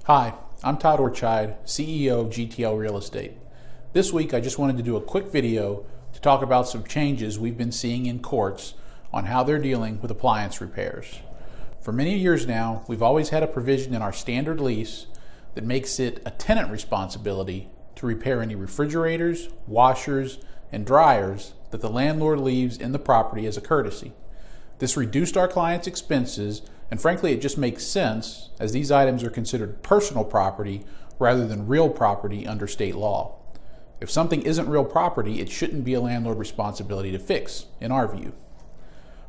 Hi, I'm Todd Ortscheid, CEO of GTL Real Estate. This week I just wanted to do a quick video to talk about some changes we've been seeing in courts on how they're dealing with appliance repairs. For many years now, we've always had a provision in our standard lease that makes it a tenant responsibility to repair any refrigerators, washers, and dryers that the landlord leaves in the property as a courtesy. This reduced our clients' expenses, and frankly it just makes sense as these items are considered personal property rather than real property under state law. If something isn't real property, it shouldn't be a landlord responsibility to fix, in our view.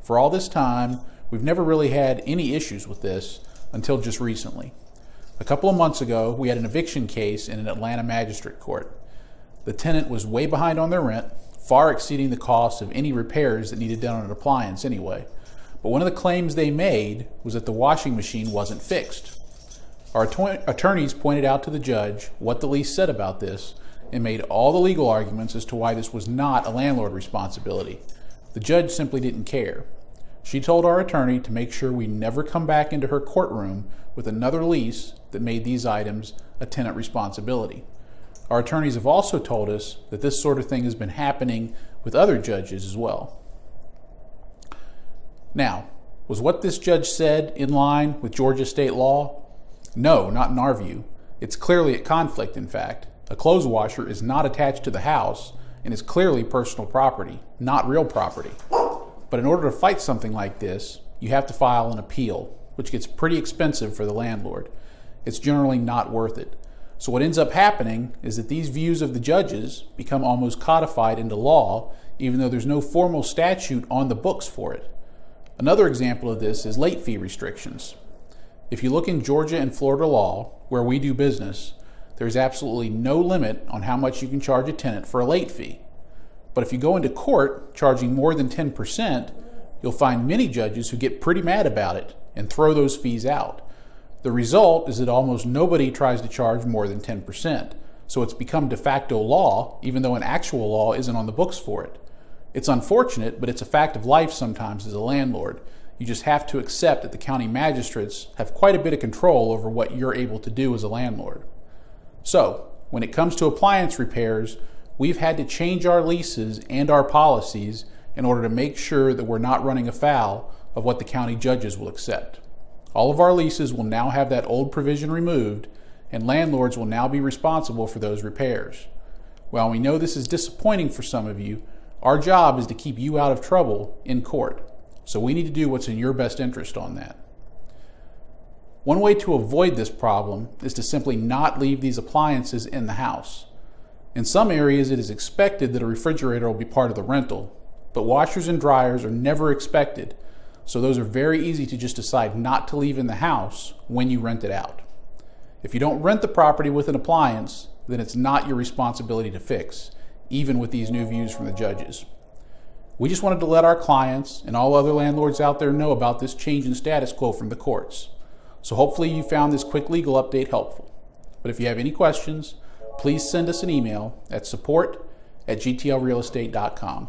For all this time, we've never really had any issues with this until just recently. A couple of months ago, we had an eviction case in an Atlanta magistrate court. The tenant was way behind on their rent, far exceeding the cost of any repairs that needed done on an appliance anyway. But one of the claims they made was that the washing machine wasn't fixed. Our attorneys pointed out to the judge what the lease said about this and made all the legal arguments as to why this was not a landlord responsibility. The judge simply didn't care. She told our attorney to make sure we never come back into her courtroom with another lease that made these items a tenant responsibility. Our attorneys have also told us that this sort of thing has been happening with other judges as well. Now, was what this judge said in line with Georgia state law? No, not in our view. It's clearly at conflict, in fact. A clothes washer is not attached to the house and is clearly personal property, not real property. But in order to fight something like this, you have to file an appeal, which gets pretty expensive for the landlord. It's generally not worth it. So what ends up happening is that these views of the judges become almost codified into law, even though there's no formal statute on the books for it. Another example of this is late fee restrictions. If you look in Georgia and Florida law, where we do business, there's absolutely no limit on how much you can charge a tenant for a late fee. But if you go into court charging more than 10%, you'll find many judges who get pretty mad about it and throw those fees out. The result is that almost nobody tries to charge more than 10%. So it's become de facto law, even though an actual law isn't on the books for it. It's unfortunate, but it's a fact of life sometimes as a landlord. You just have to accept that the county magistrates have quite a bit of control over what you're able to do as a landlord. So, when it comes to appliance repairs, we've had to change our leases and our policies in order to make sure that we're not running afoul of what the county judges will accept. All of our leases will now have that old provision removed, and landlords will now be responsible for those repairs. While we know this is disappointing for some of you, our job is to keep you out of trouble in court. So we need to do what's in your best interest on that. One way to avoid this problem is to simply not leave these appliances in the house. In some areas, it is expected that a refrigerator will be part of the rental, but washers and dryers are never expected, so those are very easy to just decide not to leave in the house when you rent it out. If you don't rent the property with an appliance, then it's not your responsibility to fix, even with these new views from the judges. We just wanted to let our clients and all other landlords out there know about this change in status quo from the courts. So hopefully you found this quick legal update helpful. But if you have any questions, please send us an email at support@gtlrealestate.com.